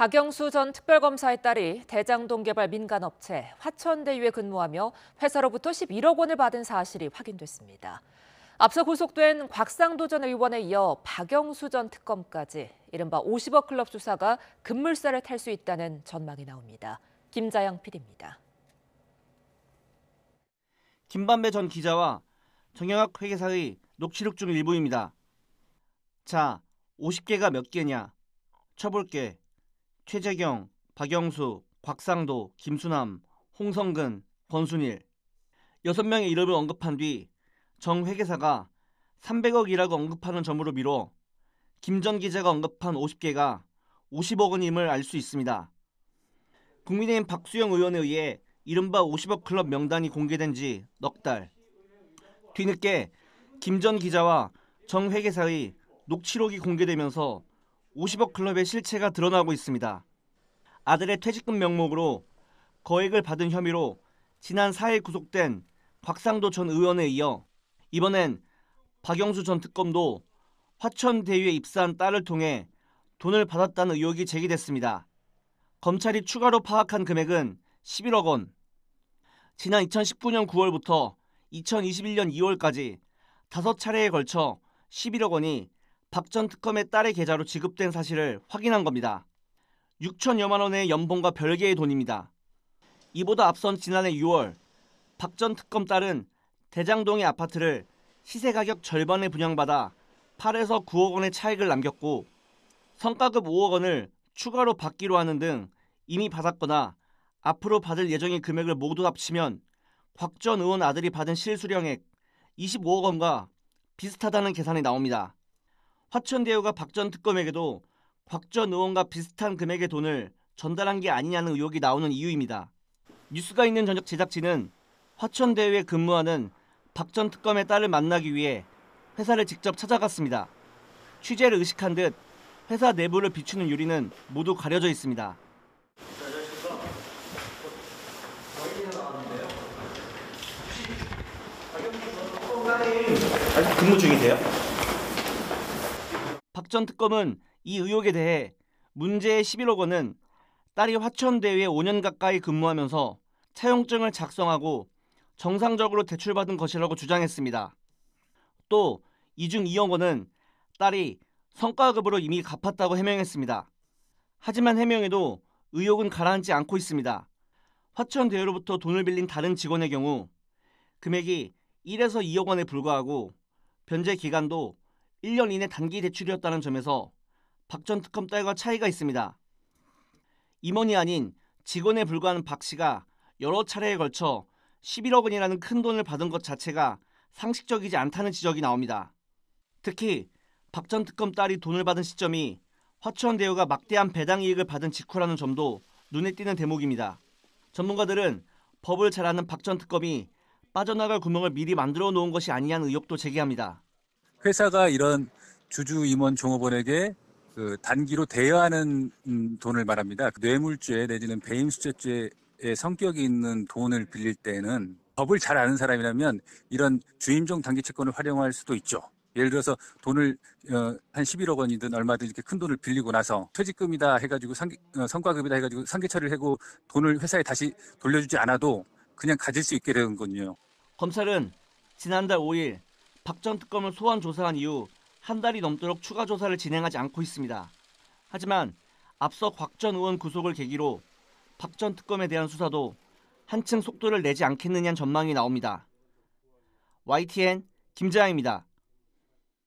박영수 전 특별검사의 딸이 대장동 개발 민간업체 화천대유에 근무하며 회사로부터 11억 원을 받은 사실이 확인됐습니다. 앞서 구속된 곽상도 전 의원에 이어 박영수 전 특검까지 이른바 50억 클럽 수사가 급물살을 탈 수 있다는 전망이 나옵니다. 김자영 PD입니다. 김반배 전 기자와 정영학 회계사의 녹취록 중 일부입니다. 자, 50개가 몇 개냐? 쳐볼게. 최재경, 박영수, 곽상도, 김수남, 홍성근, 권순일 6명의 이름을 언급한 뒤 정 회계사가 300억이라고 언급하는 점으로 미뤄 김 전 기자가 언급한 50개가 50억 원임을 알 수 있습니다. 국민의힘 박수영 의원에 의해 이른바 50억 클럽 명단이 공개된 지 넉 달. 뒤늦게 김 전 기자와 정 회계사의 녹취록이 공개되면서 50억 클럽의 실체가 드러나고 있습니다. 아들의 퇴직금 명목으로 거액을 받은 혐의로 지난 4일 구속된 곽상도 전 의원에 이어 이번엔 박영수 전 특검도 화천대유에 입사한 딸을 통해 돈을 받았다는 의혹이 제기됐습니다. 검찰이 추가로 파악한 금액은 11억 원. 지난 2019년 9월부터 2021년 2월까지 5차례에 걸쳐 11억 원이 박 전 특검의 딸의 계좌로 지급된 사실을 확인한 겁니다. 6천여만 원의 연봉과 별개의 돈입니다. 이보다 앞선 지난해 6월 박 전 특검 딸은 대장동의 아파트를 시세가격 절반에 분양받아 8에서 9억 원의 차익을 남겼고 성과급 5억 원을 추가로 받기로 하는 등 이미 받았거나 앞으로 받을 예정의 금액을 모두 합치면 곽 전 의원 아들이 받은 실수령액 25억 원과 비슷하다는 계산이 나옵니다. 화천대유가 박 전 특검에게도 곽 전 의원과 비슷한 금액의 돈을 전달한 게 아니냐는 의혹이 나오는 이유입니다. 뉴스가 있는 저녁 제작진은 화천대유에 근무하는 박 전 특검의 딸을 만나기 위해 회사를 직접 찾아갔습니다. 취재를 의식한 듯 회사 내부를 비추는 유리는 모두 가려져 있습니다. 아직 근무 중이세요? 박 전 특검은 이 의혹에 대해 문제의 11억 원은 딸이 화천대유에 5년 가까이 근무하면서 차용증을 작성하고 정상적으로 대출받은 것이라고 주장했습니다. 또 이 중 2억 원은 딸이 성과급으로 이미 갚았다고 해명했습니다. 하지만 해명에도 의혹은 가라앉지 않고 있습니다. 화천대유로부터 돈을 빌린 다른 직원의 경우 금액이 1에서 2억 원에 불과하고 변제 기간도 1년 이내 단기 대출이었다는 점에서 박 전 특검 딸과 차이가 있습니다. 임원이 아닌 직원에 불과한 박 씨가 여러 차례에 걸쳐 11억 원이라는 큰 돈을 받은 것 자체가 상식적이지 않다는 지적이 나옵니다. 특히 박 전 특검 딸이 돈을 받은 시점이 화천대유가 막대한 배당 이익을 받은 직후라는 점도 눈에 띄는 대목입니다. 전문가들은 법을 잘 아는 박 전 특검이 빠져나갈 구멍을 미리 만들어 놓은 것이 아니냐는 의혹도 제기합니다. 회사가 이런 주주 임원 종업원에게 단기로 대여하는 돈을 말합니다. 뇌물죄 내지는 배임수재죄의 성격이 있는 돈을 빌릴 때는 법을 잘 아는 사람이라면 이런 주임종 단기 채권을 활용할 수도 있죠. 예를 들어서 돈을 한 11억 원이든 얼마든 이렇게 큰 돈을 빌리고 나서 퇴직금이다 해가지고 성과급이다 해가지고 상계 처리를 하고 돈을 회사에 다시 돌려주지 않아도 그냥 가질 수 있게 되는군요. 검찰은 지난달 5일 박 전 특검을 소환 조사한 이후 한 달이 넘도록 추가 조사를 진행하지 않고 있습니다. 하지만 앞서 곽 전 의원 구속을 계기로 박 전 특검에 대한 수사도 한층 속도를 내지 않겠느냐는 전망이 나옵니다. YTN 김자영입니다.